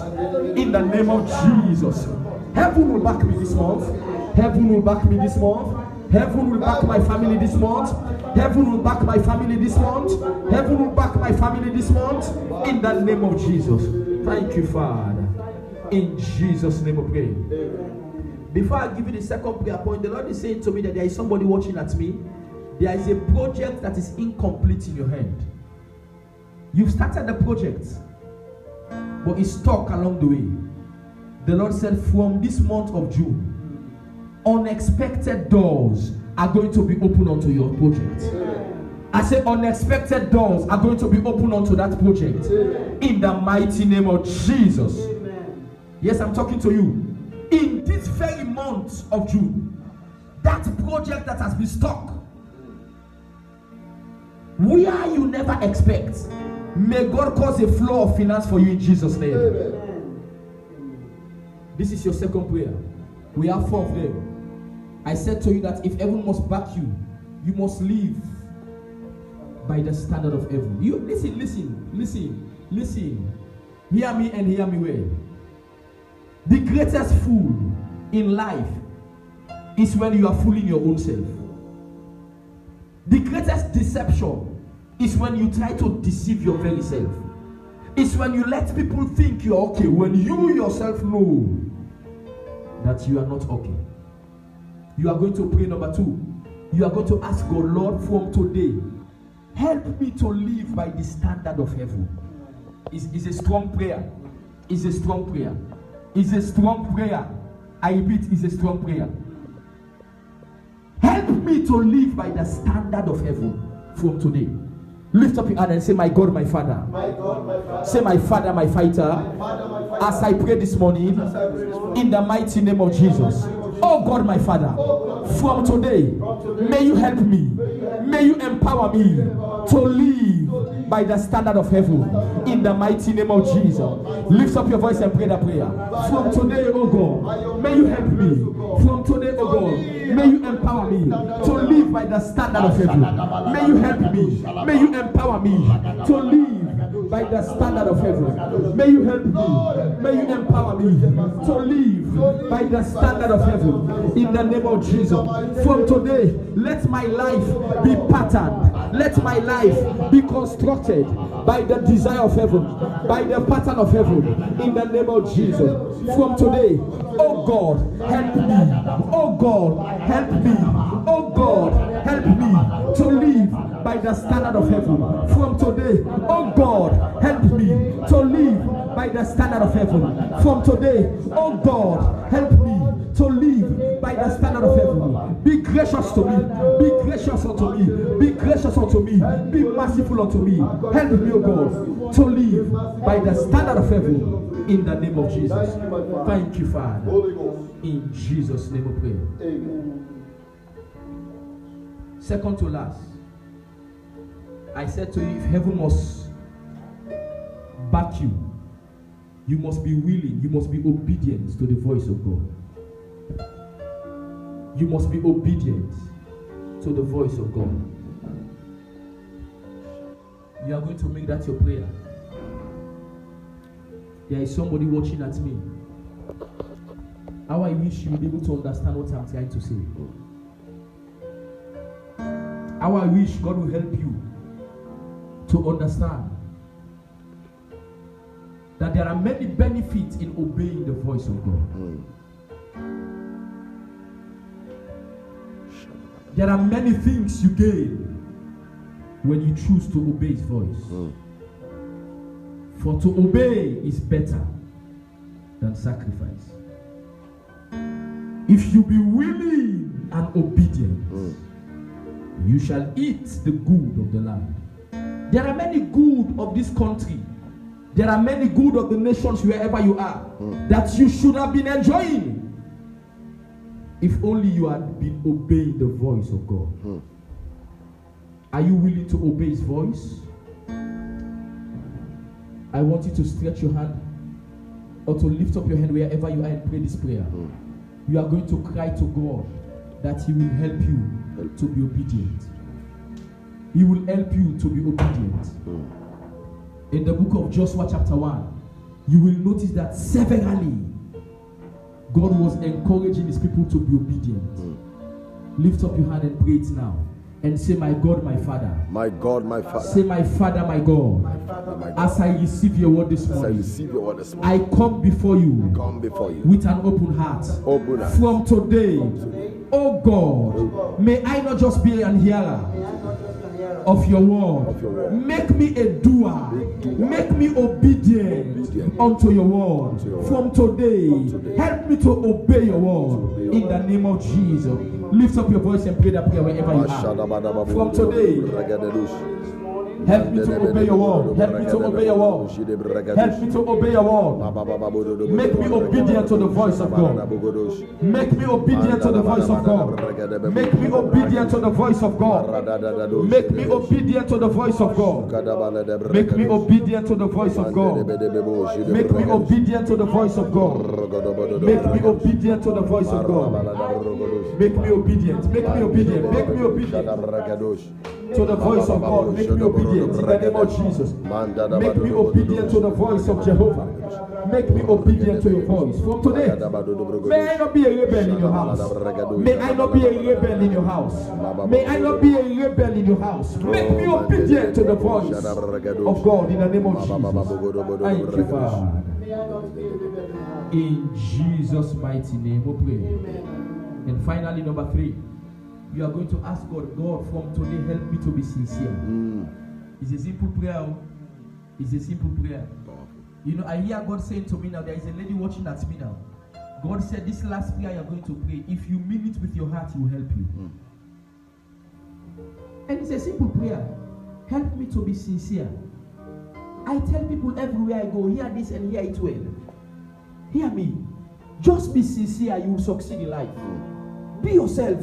In the name of Jesus. Heaven will back me this month. Heaven will back me this month. Heaven will back my family this month. Heaven will back my family this month. Heaven will back my family this month. In the name of Jesus. Thank you, Father. In Jesus' name we pray. Before I give you the second prayer point, the Lord is saying to me that there is somebody watching at me. There is a project that is incomplete in your hand. You've started the project, but it's stuck along the way. The Lord said, from this month of June, unexpected doors are going to be opened onto your project. I say unexpected doors are going to be opened onto that project. In the mighty name of Jesus. Yes, I'm talking to you. In this very month of June, that project that has been stuck, where you never expect, may God cause a flow of finance for you in Jesus' name. This is your second prayer. We have 4 of them. I said to you that if heaven must back you, you must live by the standard of heaven. You listen. Hear me and hear me well. The greatest fool in life is when you are fooling your own self. The greatest deception is when you try to deceive your very self. It's when you let people think you're okay, when you yourself know that you are not okay. You are going to pray number 2. You are going to ask God, Lord, from today, help me to live by the standard of heaven. It's a strong prayer. It's a strong prayer. It's a strong prayer. I repeat, it's a strong prayer. Help me to live by the standard of heaven from today. Lift up your hand and say, my God, my Father. My God, my Father. Say, my Father, my fighter. As I pray this morning, in the mighty name of Jesus. Oh God, my Father, from today, may you help me. May you empower me to live by the standard of heaven. In the mighty name of Jesus. Lift up your voice and pray that prayer. From today, oh God, may you help me. From today, oh God, may you empower me to live by the standard of heaven. May you help me. May you empower me to live by the standard of heaven. May you help me. May you empower me to live by the standard of heaven. In the name of Jesus. From today, let my life be patterned. Let my life be constructed by the desire of heaven, by the pattern of heaven. In the name of Jesus. From today, oh God, help me. Oh God, help me. Oh God, help me to live by the standard of heaven. From today, oh God, help me to live by the standard of heaven. From today, oh God, help me to live by the standard of heaven. Be gracious to me. Be gracious unto me. Be gracious unto me. Be merciful unto me. Help me, O God, to live by the standard of heaven. In the name of Jesus. Thank you, Father. In Jesus' name we pray. Amen. Second to last, I said to you, if heaven must back you, you must be willing, you must be obedient to the voice of God. You must be obedient to the voice of God. You are going to make that your prayer. There is somebody watching at me. How I wish you would be able to understand what I'm trying to say. How I wish God will help you to understand that there are many benefits in obeying the voice of God. There are many things you gain when you choose to obey His voice. For to obey is better than sacrifice. If you be willing and obedient, you shall eat the good of the land. There are many good of this country. There are many good of the nations wherever you are that you should have been enjoying if only you had been obeying the voice of God. Are you willing to obey His voice? I want you to stretch your hand or to lift up your hand wherever you are and pray this prayer. You are going to cry to God that He will help you to be obedient. He will help you to be obedient. In the book of Joshua chapter 1, you will notice that severally God was encouraging His people to be obedient. Lift up your hand and pray it now. And say, my God, my Father. My God, my Father. Say, my Father, my God. As I receive your word this morning, I come before you, with an open heart. From today, oh God, may I not just be a hearer of your word. Make me a doer. Make me obedient unto your word. From today, help me to obey your word. In the name of Jesus. Lift up your voice and pray that prayer wherever you are. From today, help me to obey your word. Help me to obey your word. Help me to obey your word. Make me obedient to the voice of God. Make me obedient to the voice of God. Make me obedient to the voice of God. Make me obedient to the voice of God. Make me obedient to the voice of God. Make me obedient to the voice of God. Make me obedient to the voice of God. Make me obedient. Make me obedient. Make me obedient to the voice of God. Make me obedient in the name of Jesus. Make me obedient to the voice of Jehovah. Make me obedient to your voice. From today, may I not be a rebel in your house. May I not be a rebel in your house. May I not be a rebel in your house. Make me obedient to the voice of God in the name of Jesus. Thank you, Father. In Jesus' mighty name we pray. And finally, number 3. You are going to ask God, God, from today, help me to be sincere. It's a simple prayer. It's a simple prayer. You know, I hear God saying to me now, there is a lady watching at me now. God said, this last prayer you are going to pray, if you mean it with your heart, He will help you. And it's a simple prayer. Help me to be sincere. I tell people everywhere I go, hear this and hear it well. Hear me. Just be sincere, you will succeed in life. Be yourself.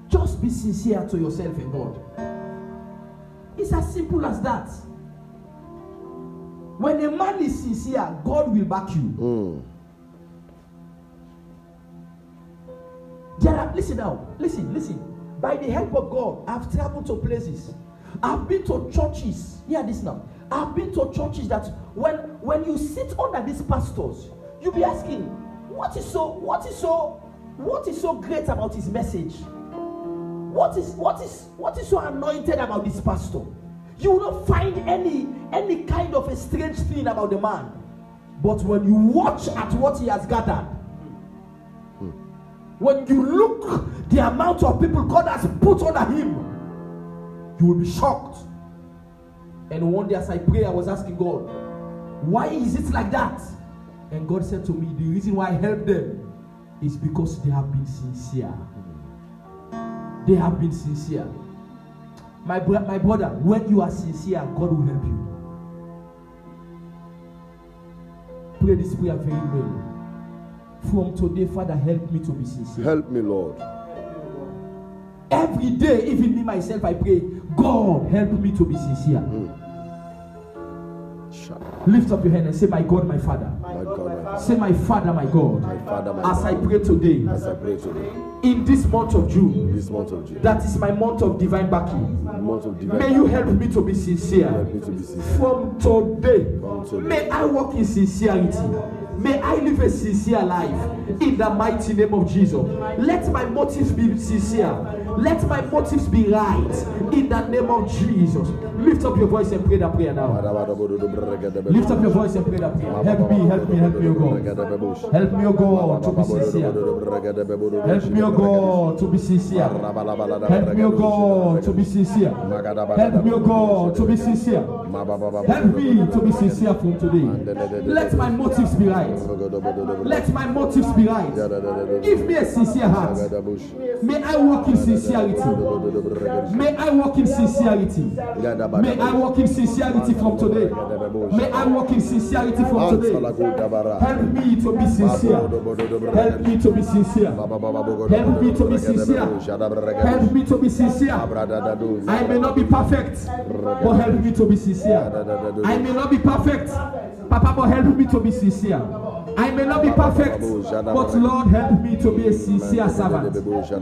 Just be sincere to yourself and God. It's as simple as that. When a man is sincere, God will back you. Listen now. Listen. By the help of God, I've traveled to places. I've been to churches. Hear this now. I've been to churches that when you sit under these pastors, you'll be asking, what is so great about his message? What is so anointed about this pastor? You will not find any kind of a strange thing about the man. But when you watch at what he has gathered, when you look the amount of people God has put under him, you will be shocked. And one day as I pray, I was asking God, why is it like that? And God said to me, the reason why I help them is because they have been sincere. They have been sincere. My brother, when you are sincere, God will help you. Pray this prayer very well. From today, Father, help me to be sincere. Help me, Lord. Every day, even me myself, I pray, God, help me to be sincere. Lift up your hand and say, my God, my Father. My God, my Father. Say, my Father, my God. My Father, my as God. I pray today, As I pray today, in this month of June, this month of June, that is my month of divine backing. month of divine, May you help me to be sincere. help me to be sincere. From today, From today, may I walk in sincerity. May I live a sincere life in the mighty name of Jesus. Let my motives be sincere. Let my motives be right in the name of Jesus. Lift up your voice and pray that prayer now. Lift up your voice and pray that prayer. Help me, O God. Help me, O God, to be sincere. Help me, O God, to be sincere. Help me, O God, to be sincere. Help me, O God, to be sincere. Help me to be sincere from today. Let my motives be right. Let my motives be right. Give me a sincere heart. May I walk in sincerity. sincerity. May I walk in sincerity. May I walk in sincerity from today. May I walk in sincerity from today. Help me to be sincere. Help me to be sincere. Help me to be sincere. Help me to be sincere. I may not be perfect, but help me to be sincere. I may not be perfect, Papa, but help me to be sincere. I may not be perfect, but Lord, help me to be a sincere servant.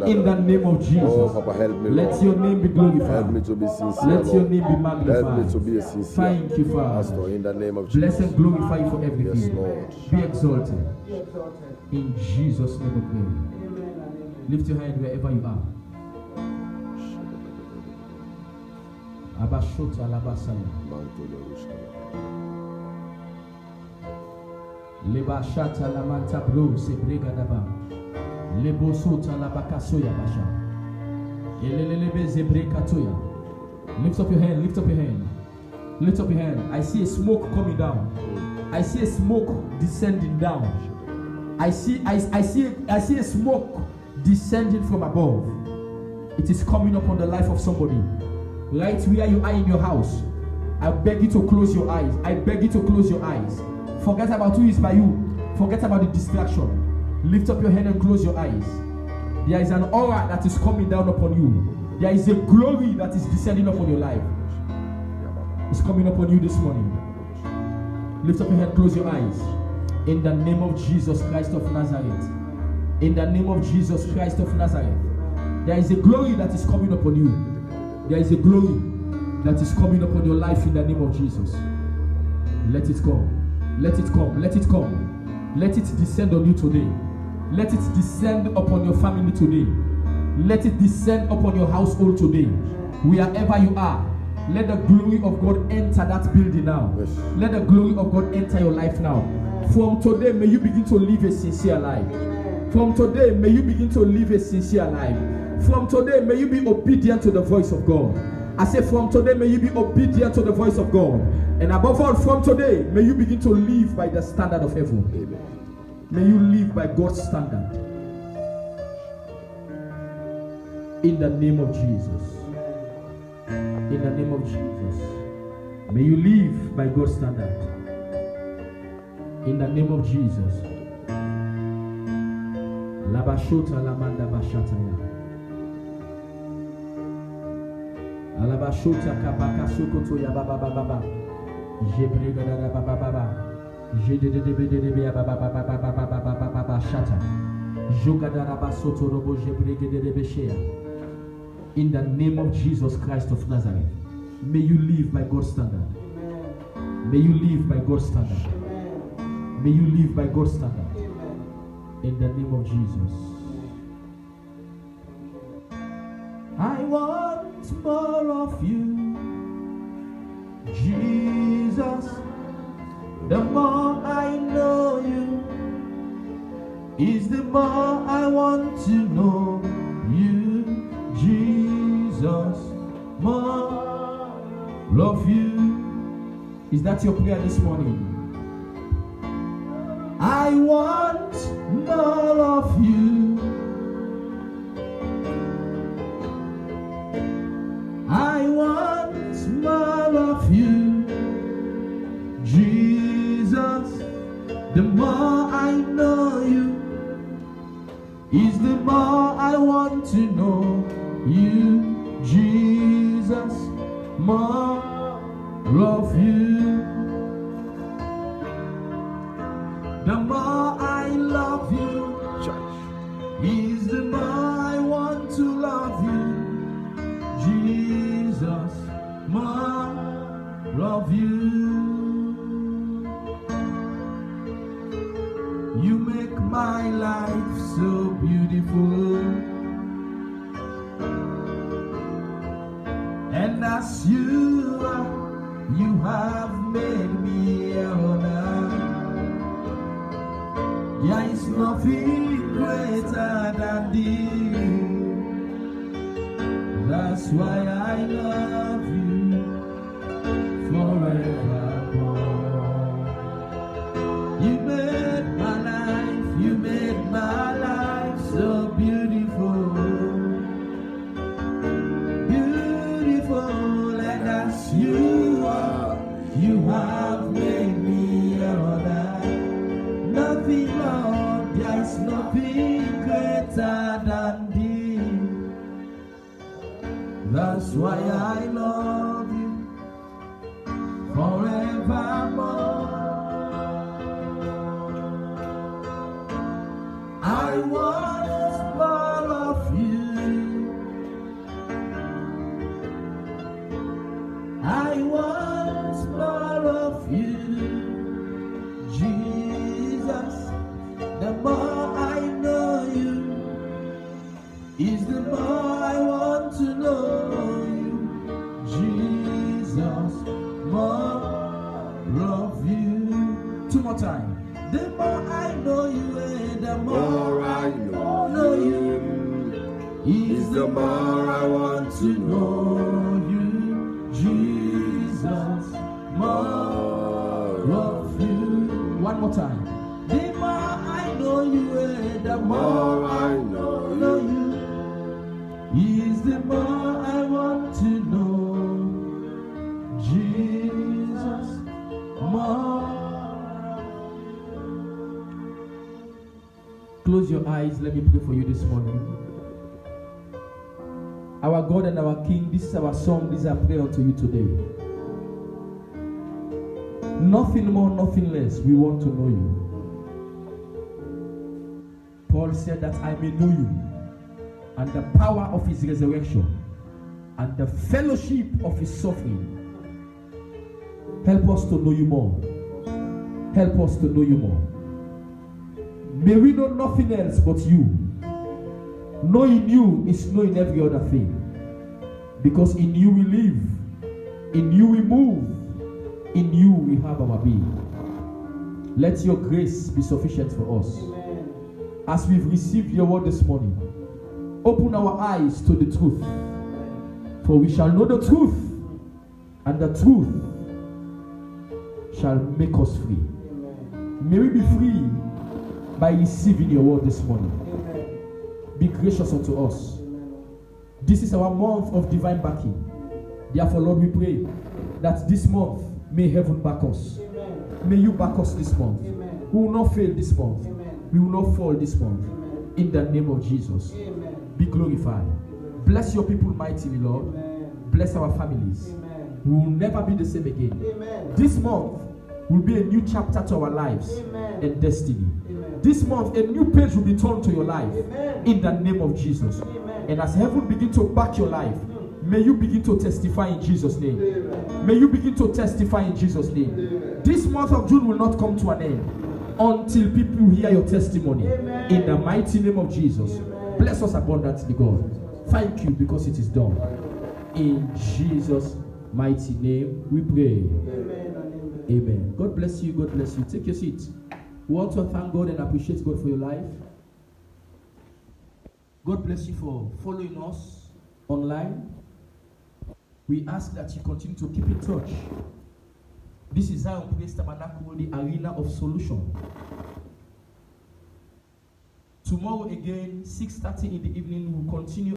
In the name of Jesus. Oh, Papa, help me, Let Lord. your name be glorified. Help me to be sincere, Let your Lord. name be magnified. Help me to be a sincere Thank you, pastor, Father. in the name of Jesus. Bless and glorify you for everything. Yes, Lord. Be exalted. In Jesus' name we pray. Lift your hand wherever you are. Abashota labasaya. Leba shata la manta bro se brega daba. Lebo sota la bakasoya basha. Elelelebe ze breka toya. Lift up your hand, lift up your hand. Lift up your hand. I see a smoke coming down. I see a smoke descending down. I see a smoke descending from above. It is coming upon the life of somebody. Right where you are in your house. I beg you to close your eyes. I beg you to close your eyes. Forget about who is by you. Forget about the distraction. Lift up your hand and close your eyes. There is an aura that is coming down upon you. There is a glory that is descending upon your life. It's coming upon you this morning. Lift up your hand, close your eyes. In the name of Jesus Christ of Nazareth. In the name of Jesus Christ of Nazareth. There is a glory that is coming upon you. There is a glory that is coming upon your life in the name of Jesus. Let it come. Let it come. Let it come. Let it descend on you today. Let it descend upon your family today. Let it descend upon your household today. Wherever you are, let the glory of God enter that building now. Yes. Let the glory of God enter your life now. From today, may you begin to live a sincere life. From today, may you begin to live a sincere life. From today, may you be obedient to the voice of God. I say from today, may you be obedient to the voice of God. And above all, from today, may you begin to live by the standard of heaven. Amen. May you live by God's standard. In the name of Jesus. In the name of Jesus. May you live by God's standard. In the name of Jesus. Labashota lamanda bashataya. Alabashota kabaka sokoto ya baba baba. Jebrega da baba baba. Jededebedebe ya baba baba baba baba baba shata. Jogadara basoto robo jebrege de beshea. In the name of Jesus Christ of Nazareth, may you live by God's standard. May you live by God's standard. May you live by God's standard. In the name of Jesus. I want more of you, Jesus. The more I know you, is the more I want to know you, Jesus. More of you. Is that your prayer this morning? I want more of you. I want more of you, Jesus. The more I know you, is the more I want to know you, Jesus. More of you. The more I love you, is the more I want to love you, Jesus. More of you. You make my life so beautiful, and as you are, you have made me a honor. There is nothing greater than thee. That's why I love you forevermore. You made my life so beautiful, you are. You have made me your that. Nothing, Lord, there is nothing greater than thee. That's why I love you forevermore. I want more of you. I want more of you, Jesus. The more I know you, is the more I want to know you, Jesus. More of you. Two more times. The more I know you, the more I know you, is the more I want to know you, Jesus. More of you. One more time. The more I know you, the more I know you, is the more I want to know, Jesus. More. Close your eyes. Let me pray for you this morning. Our God and our King, this is our song. This is our prayer unto you today. Nothing more, nothing less. We want to know you. Paul said that I may know you and the power of his resurrection and the fellowship of his suffering. Help us to know you more. Help us to know you more. May we know nothing else but you. Knowing you is knowing every other thing. Because in you we live, in you we move, in you we have our being. Let your grace be sufficient for us. Amen. As we've received your word this morning, open our eyes to the truth. For we shall know the truth, and the truth shall make us free. Amen. May we be free by receiving your word this morning. Amen. Be gracious unto us. Amen. This is our month of divine backing. Therefore, Lord, we pray that this month may heaven back us. Amen. May you back us this month. Amen. We will not fail this month. Amen. We will not fall this month. Amen. In the name of Jesus. Amen. Be glorified. Amen. Bless your people mightily, Lord. Amen. Bless our families. Amen. We will never be the same again. Amen. This month will be a new chapter to our lives. Amen. And destiny. Amen. This month, a new page will be turned to your life. Amen. In the name of Jesus. Amen. And as heaven begin to back your life, may you begin to testify in Jesus' name. Amen. May you begin to testify in Jesus' name. Amen. This month of June will not come to an end until people hear your testimony. Amen. In the mighty name of Jesus. Amen. Bless us abundantly, God. Thank you because it is done. In Jesus' mighty name we pray. Amen. Amen. God bless you. God bless you. Take your seat. We want to thank God and appreciate God for your life. God bless you for following us online. We ask that you continue to keep in touch. This is Zion Praise Tabernacle, the arena of solution. Tomorrow again, 6:30 in the evening, we'll continue